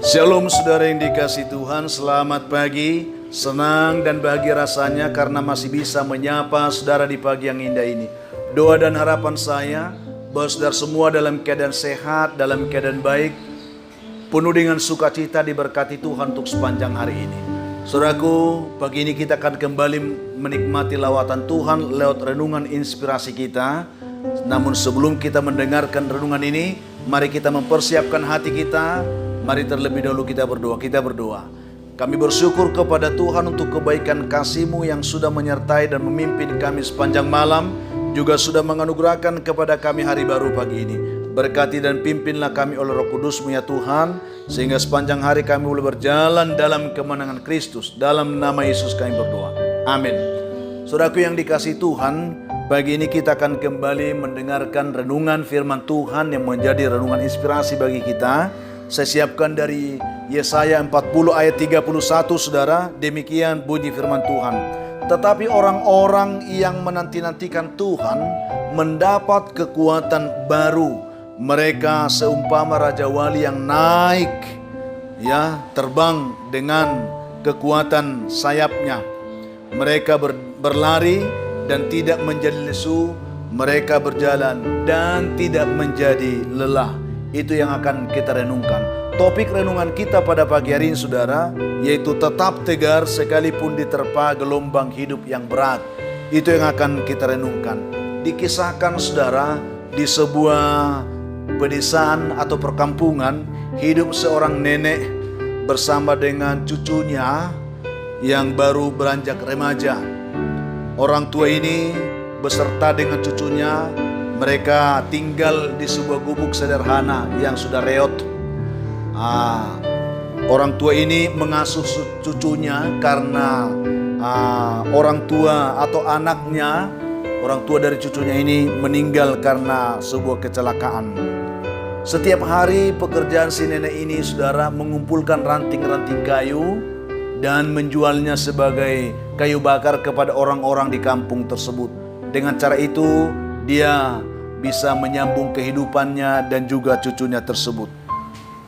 Shalom saudara yang dikasihi Tuhan, selamat pagi. Senang dan bahagia rasanya karena masih bisa menyapa saudara di pagi yang indah ini. Doa dan harapan saya bahwa saudara semua dalam keadaan sehat, dalam keadaan baik, penuh dengan sukacita, diberkati Tuhan untuk sepanjang hari ini. Saudaraku, pagi ini kita akan kembali menikmati lawatan Tuhan lewat renungan inspirasi kita. Namun sebelum kita mendengarkan renungan ini, mari kita mempersiapkan hati kita. Mari terlebih dahulu kita berdoa. Kami bersyukur kepada Tuhan untuk kebaikan kasih-Mu yang sudah menyertai dan memimpin kami sepanjang malam, juga sudah menganugerahkan kepada kami hari baru pagi ini. Berkati dan pimpinlah kami oleh Roh Kudus-Mu ya Tuhan, sehingga sepanjang hari kami boleh berjalan dalam kemenangan Kristus. Dalam nama Yesus kami berdoa. Amin. Saudaraku yang dikasihi Tuhan, pagi ini kita akan kembali mendengarkan renungan firman Tuhan yang menjadi renungan inspirasi bagi kita. Saya siapkan dari Yesaya 40 ayat 31, saudara. Demikian bunyi firman Tuhan. Tetapi orang-orang yang menanti-nantikan Tuhan mendapat kekuatan baru. Mereka seumpama Raja Wali yang naik, terbang dengan kekuatan sayapnya. Mereka berlari dan tidak menjadi lesu. Mereka berjalan dan tidak menjadi lelah. Itu yang akan kita renungkan. Topik renungan kita pada pagi hari ini, saudara, yaitu tetap tegar sekalipun diterpa gelombang hidup yang berat. Itu yang akan kita renungkan. Dikisahkan, saudara, di sebuah pedesaan atau perkampungan, hidup seorang nenek bersama dengan cucunya yang baru beranjak remaja. Orang tua ini beserta dengan cucunya, mereka tinggal di sebuah gubuk sederhana yang sudah reot. Orang tua ini mengasuh cucunya karena orang tua atau anaknya, orang tua dari cucunya ini meninggal karena sebuah kecelakaan. Setiap hari pekerjaan si nenek ini, saudara, mengumpulkan ranting-ranting kayu dan menjualnya sebagai kayu bakar kepada orang-orang di kampung tersebut. Dengan cara itu dia bisa menyambung kehidupannya dan juga cucunya tersebut.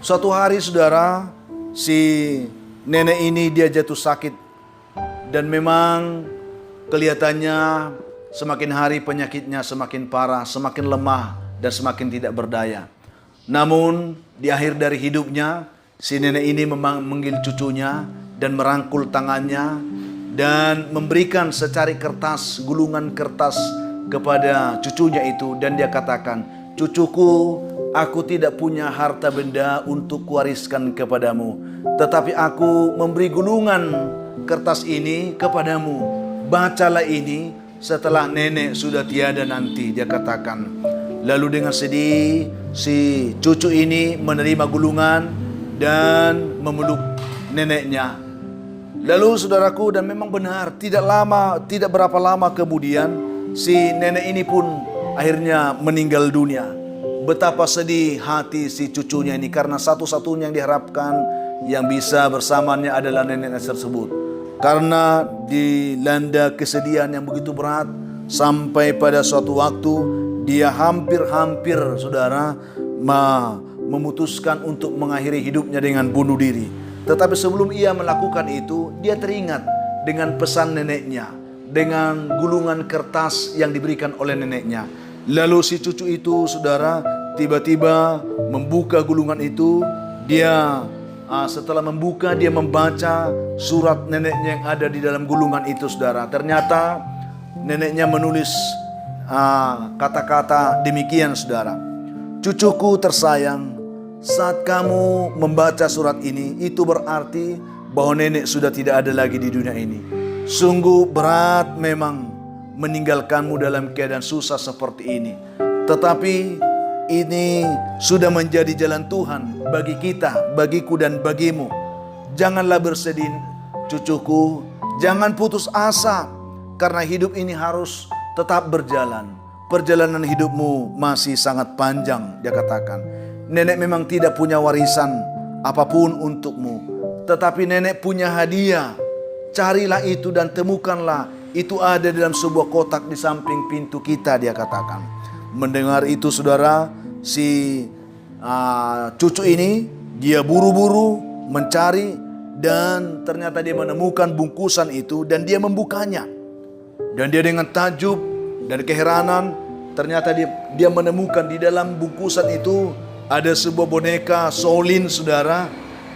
Suatu hari, saudara, si nenek ini dia jatuh sakit. Dan memang kelihatannya semakin hari penyakitnya semakin parah, semakin lemah dan semakin tidak berdaya. Namun di akhir dari hidupnya, si nenek ini memanggil cucunya dan merangkul tangannya dan memberikan secari kertas, gulungan kertas kepada cucunya itu, dan dia katakan, "Cucuku, aku tidak punya harta benda untuk kuwariskan kepadamu, tetapi aku memberi gulungan kertas ini kepadamu. Bacalah ini setelah nenek sudah tiada nanti," dia katakan. Lalu dengan sedih si cucu ini menerima gulungan dan memeluk neneknya. Lalu saudaraku, dan memang benar, tidak berapa lama kemudian si nenek ini pun akhirnya meninggal dunia. Betapa sedih hati si cucunya ini, karena satu-satunya yang diharapkan yang bisa bersamanya adalah nenek tersebut. Karena dilanda kesedihan yang begitu berat, sampai pada suatu waktu dia hampir, saudara, memutuskan untuk mengakhiri hidupnya dengan bunuh diri. Tetapi sebelum ia melakukan itu, dia teringat dengan pesan neneknya, dengan gulungan kertas yang diberikan oleh neneknya. Lalu si cucu itu, saudara, tiba-tiba membuka gulungan itu. Dia setelah membuka, dia membaca surat neneknya yang ada di dalam gulungan itu, saudara. Ternyata neneknya menulis kata-kata demikian, saudara. "Cucuku tersayang, saat kamu membaca surat ini, itu berarti bahwa nenek sudah tidak ada lagi di dunia ini. Sungguh berat memang meninggalkanmu dalam keadaan susah seperti ini. Tetapi ini sudah menjadi jalan Tuhan bagi kita, bagiku dan bagimu. Janganlah bersedih, cucuku. Jangan putus asa, karena hidup ini harus tetap berjalan. Perjalanan hidupmu masih sangat panjang," dia katakan. "Nenek memang tidak punya warisan apapun untukmu, tetapi nenek punya hadiah. Carilah itu dan temukanlah. Itu ada dalam sebuah kotak di samping pintu kita," dia katakan. Mendengar itu, saudara, si cucu ini Dia buru-buru mencari dan ternyata dia menemukan bungkusan itu dan dia membukanya. Dan dia dengan takjub dan keheranan ternyata dia menemukan di dalam bungkusan itu ada sebuah boneka Shaolin, saudara.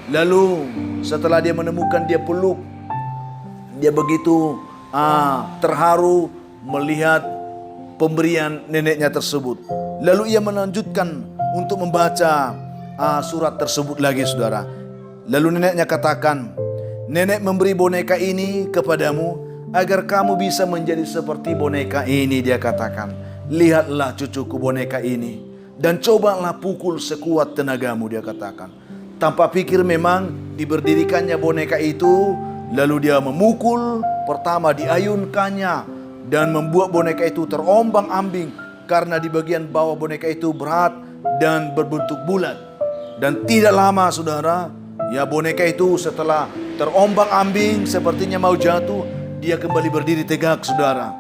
Lalu setelah dia menemukan, dia peluk. Dia begitu terharu melihat pemberian neneknya tersebut. Lalu ia melanjutkan untuk membaca surat tersebut lagi, saudara. Lalu neneknya katakan, "Nenek memberi boneka ini kepadamu agar kamu bisa menjadi seperti boneka ini," dia katakan. "Lihatlah cucuku boneka ini dan cobalah pukul sekuat tenagamu," dia katakan. Tanpa pikir memang diberdirikannya boneka itu. Lalu dia memukul, pertama diayunkannya dan membuat boneka itu terombang-ambing karena di bagian bawah boneka itu berat dan berbentuk bulat. Dan tidak lama, saudara, ya boneka itu setelah terombang-ambing sepertinya mau jatuh, dia kembali berdiri tegak, saudara,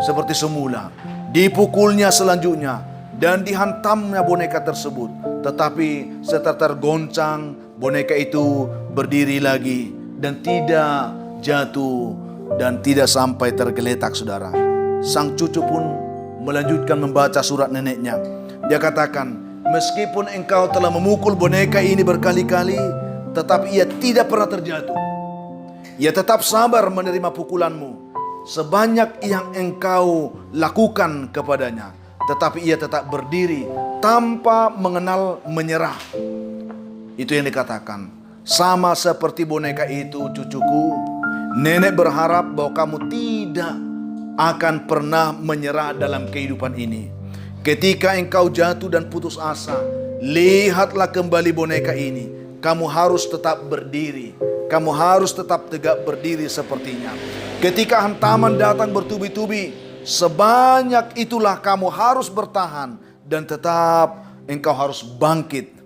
seperti semula. Dipukulnya selanjutnya dan dihantamnya boneka tersebut. Tetapi setelah tergoncang, boneka itu berdiri lagi dan tidak jatuh dan tidak sampai tergeletak, saudara. Sang cucu pun melanjutkan membaca surat neneknya. Dia katakan, "Meskipun engkau telah memukul boneka ini berkali-kali, tetapi ia tidak pernah terjatuh. Ia tetap sabar menerima pukulanmu sebanyak yang engkau lakukan kepadanya. Tetapi ia tetap berdiri tanpa mengenal menyerah." Itu yang dikatakan. Sama seperti boneka itu, cucuku, nenek berharap bahwa kamu tidak akan pernah menyerah dalam kehidupan ini. Ketika engkau jatuh dan putus asa, lihatlah kembali boneka ini. Kamu harus tetap berdiri. Kamu harus tetap tegak berdiri sepertinya. Ketika hantaman datang bertubi-tubi, sebanyak itulah kamu harus bertahan dan tetap engkau harus bangkit.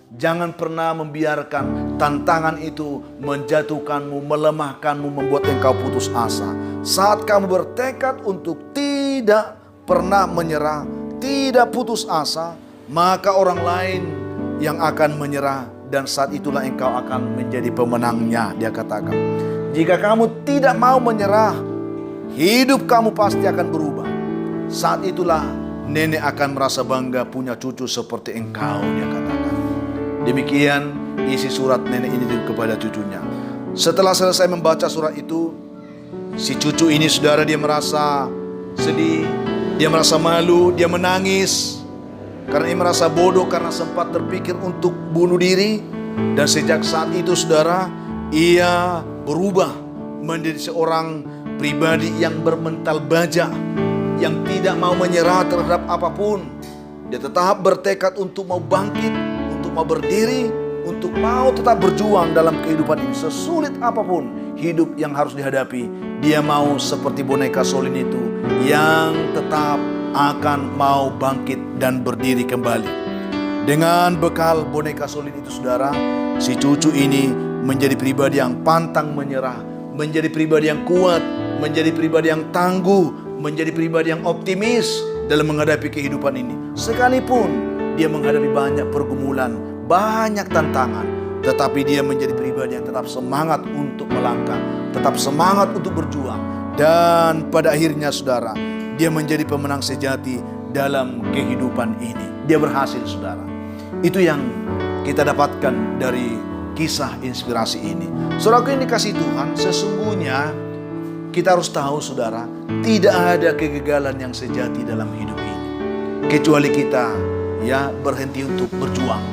Jangan pernah membiarkan tantangan itu menjatuhkanmu, melemahkanmu, membuat engkau putus asa. Saat kamu bertekad untuk tidak pernah menyerah, tidak putus asa, maka orang lain yang akan menyerah dan saat itulah engkau akan menjadi pemenangnya, dia katakan. Jika kamu tidak mau menyerah, hidup kamu pasti akan berubah. Saat itulah nenek akan merasa bangga punya cucu seperti engkau, dia katakan. Demikian isi surat nenek ini kepada cucunya. Setelah selesai membaca surat itu, si cucu ini, saudara, dia merasa sedih, dia merasa malu, dia menangis karena dia merasa bodoh karena sempat terpikir untuk bunuh diri. Dan sejak saat itu, saudara, ia berubah menjadi seorang pribadi yang bermental baja, yang tidak mau menyerah terhadap apapun. Dia tetap bertekad untuk mau bangkit, untuk mau berdiri, untuk mau tetap berjuang dalam kehidupan ini. Sesulit apapun hidup yang harus dihadapi, dia mau seperti boneka Shaolin itu yang tetap akan mau bangkit dan berdiri kembali. Dengan bekal boneka Shaolin itu, saudara, si cucu ini menjadi pribadi yang pantang menyerah, menjadi pribadi yang kuat, menjadi pribadi yang tangguh, menjadi pribadi yang optimis dalam menghadapi kehidupan ini. Sekalipun dia menghadapi banyak pergumulan, banyak tantangan, tetapi dia menjadi pribadi yang tetap semangat untuk melangkah, tetap semangat untuk berjuang. Dan pada akhirnya, saudara, dia menjadi pemenang sejati dalam kehidupan ini. Dia berhasil, saudara. Itu yang kita dapatkan dari kisah inspirasi ini. Saudaraku yang dikasihi Tuhan, sesungguhnya kita harus tahu, saudara, tidak ada kegagalan yang sejati dalam hidup ini. Kecuali kita berhenti untuk berjuang,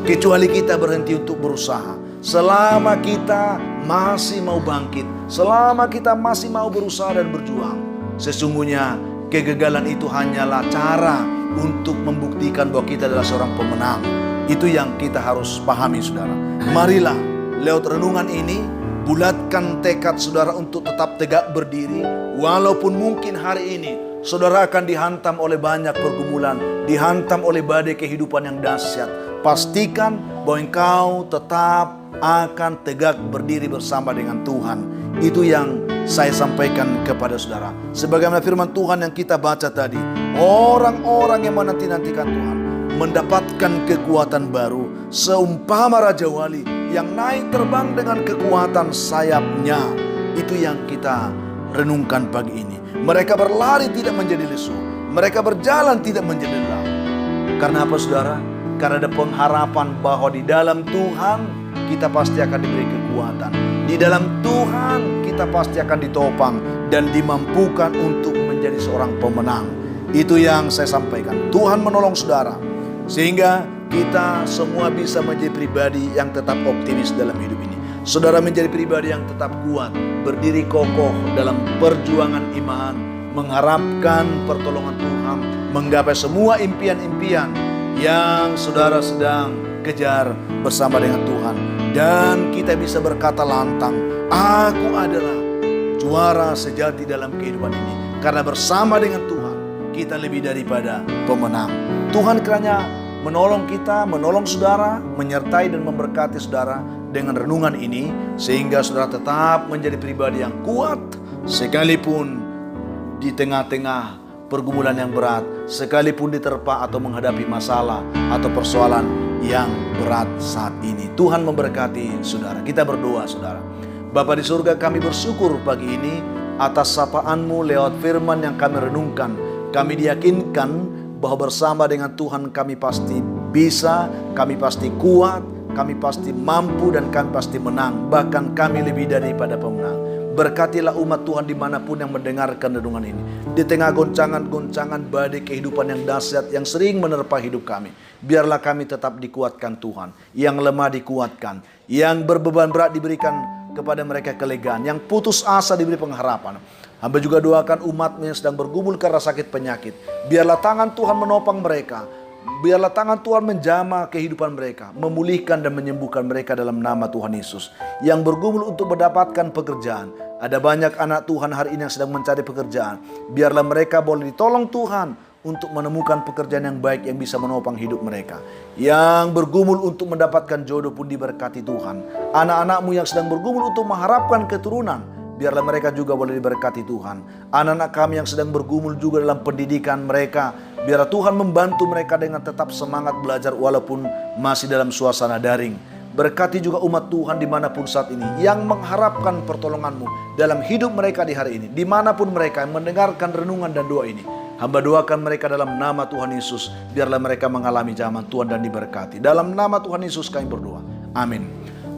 kecuali kita berhenti untuk berusaha. Selama kita masih mau bangkit, selama kita masih mau berusaha dan berjuang, sesungguhnya kegagalan itu hanyalah cara untuk membuktikan bahwa kita adalah seorang pemenang. Itu yang kita harus pahami, saudara. Marilah lewat renungan ini, bulatkan tekad saudara untuk tetap tegak berdiri. Walaupun mungkin hari ini saudara akan dihantam oleh banyak pergumulan, dihantam oleh badai kehidupan yang dahsyat. Pastikan bahwa engkau tetap akan tegak berdiri bersama dengan Tuhan. Itu yang saya sampaikan kepada saudara. Sebagaimana firman Tuhan yang kita baca tadi, orang-orang yang menanti-nantikan Tuhan, mendapatkan kekuatan baru. Seumpama Raja Wali yang naik terbang dengan kekuatan sayapnya. Itu yang kita renungkan pagi ini. Mereka berlari tidak menjadi lesu. Mereka berjalan tidak menjadi lelah. Karena apa saudara? Karena ada pengharapan bahwa di dalam Tuhan kita pasti akan diberi kekuatan. Di dalam Tuhan kita pasti akan ditopang dan dimampukan untuk menjadi seorang pemenang. Itu yang saya sampaikan. Tuhan menolong saudara sehingga kita semua bisa menjadi pribadi yang tetap optimis dalam hidup ini. Saudara menjadi pribadi yang tetap kuat, berdiri kokoh dalam perjuangan iman, mengharapkan pertolongan Tuhan, menggapai semua impian-impian yang saudara sedang kejar bersama dengan Tuhan. Dan kita bisa berkata lantang, aku adalah juara sejati dalam kehidupan ini. Karena bersama dengan Tuhan, kita lebih daripada pemenang. Tuhan kiranya menolong kita, menolong saudara, menyertai dan memberkati saudara dengan renungan ini. Sehingga saudara tetap menjadi pribadi yang kuat, sekalipun di tengah-tengah pergumulan yang berat, sekalipun diterpa atau menghadapi masalah atau persoalan yang berat saat ini. Tuhan memberkati saudara. Kita berdoa saudara. Bapa di surga, kami bersyukur pagi ini atas sapaan-Mu lewat firman yang kami renungkan. Kami diyakinkan bahwa bersama dengan Tuhan kami pasti bisa, kami pasti kuat, kami pasti mampu, dan kami pasti menang. Bahkan kami lebih daripada pemenang. Berkatilah umat Tuhan dimanapun yang mendengarkan renungan ini. Di tengah goncangan-goncangan badai kehidupan yang dahsyat yang sering menerpa hidup kami, biarlah kami tetap dikuatkan Tuhan. Yang lemah dikuatkan, yang berbeban berat diberikan kepada mereka kelegaan, yang putus asa diberi pengharapan. Hamba juga doakan umat-Mu yang sedang bergumul karena sakit penyakit. Biarlah tangan Tuhan menopang mereka. Biarlah tangan Tuhan menjamah kehidupan mereka, memulihkan dan menyembuhkan mereka dalam nama Tuhan Yesus. Yang bergumul untuk mendapatkan pekerjaan. Ada banyak anak Tuhan hari ini yang sedang mencari pekerjaan. Biarlah mereka boleh ditolong Tuhan untuk menemukan pekerjaan yang baik yang bisa menopang hidup mereka. Yang bergumul untuk mendapatkan jodoh pun diberkati Tuhan. Anak-anak-Mu yang sedang bergumul untuk mengharapkan keturunan, biarlah mereka juga boleh diberkati Tuhan. Anak-anak kami yang sedang bergumul juga dalam pendidikan mereka, biarlah Tuhan membantu mereka dengan tetap semangat belajar walaupun masih dalam suasana daring. Berkati juga umat Tuhan dimanapun saat ini yang mengharapkan pertolongan-Mu dalam hidup mereka di hari ini. Dimanapun mereka yang mendengarkan renungan dan doa ini, hamba doakan mereka dalam nama Tuhan Yesus. Biarlah mereka mengalami zaman Tuhan dan diberkati. Dalam nama Tuhan Yesus kami berdoa. Amin.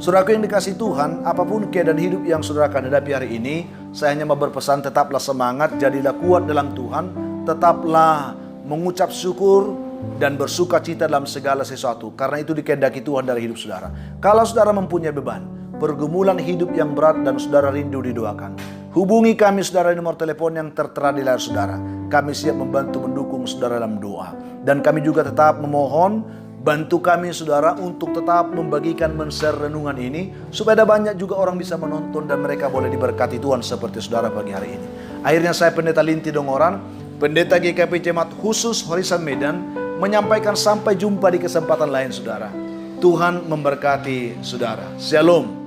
Saudaraku yang dikasihi Tuhan, apapun keadaan hidup yang saudara akan hadapi hari ini, saya hanya mau berpesan, tetaplah semangat, jadilah kuat dalam Tuhan, tetaplah mengucap syukur dan bersuka cita dalam segala sesuatu, karena itu dikehendaki Tuhan dari hidup saudara. Kalau saudara mempunyai beban, pergumulan hidup yang berat dan saudara rindu didoakan, hubungi kami saudara di nomor telepon yang tertera di layar saudara. Kami siap membantu mendukung saudara dalam doa. Dan kami juga tetap memohon, bantu kami saudara untuk tetap membagikan men-share renungan ini, supaya ada banyak juga orang bisa menonton dan mereka boleh diberkati Tuhan seperti saudara pagi hari ini. Akhirnya saya Pendeta Linti Dongoran, Pendeta GKP Jemaat Khusus Horisan Medan, menyampaikan sampai jumpa di kesempatan lain saudara. Tuhan memberkati saudara. Shalom.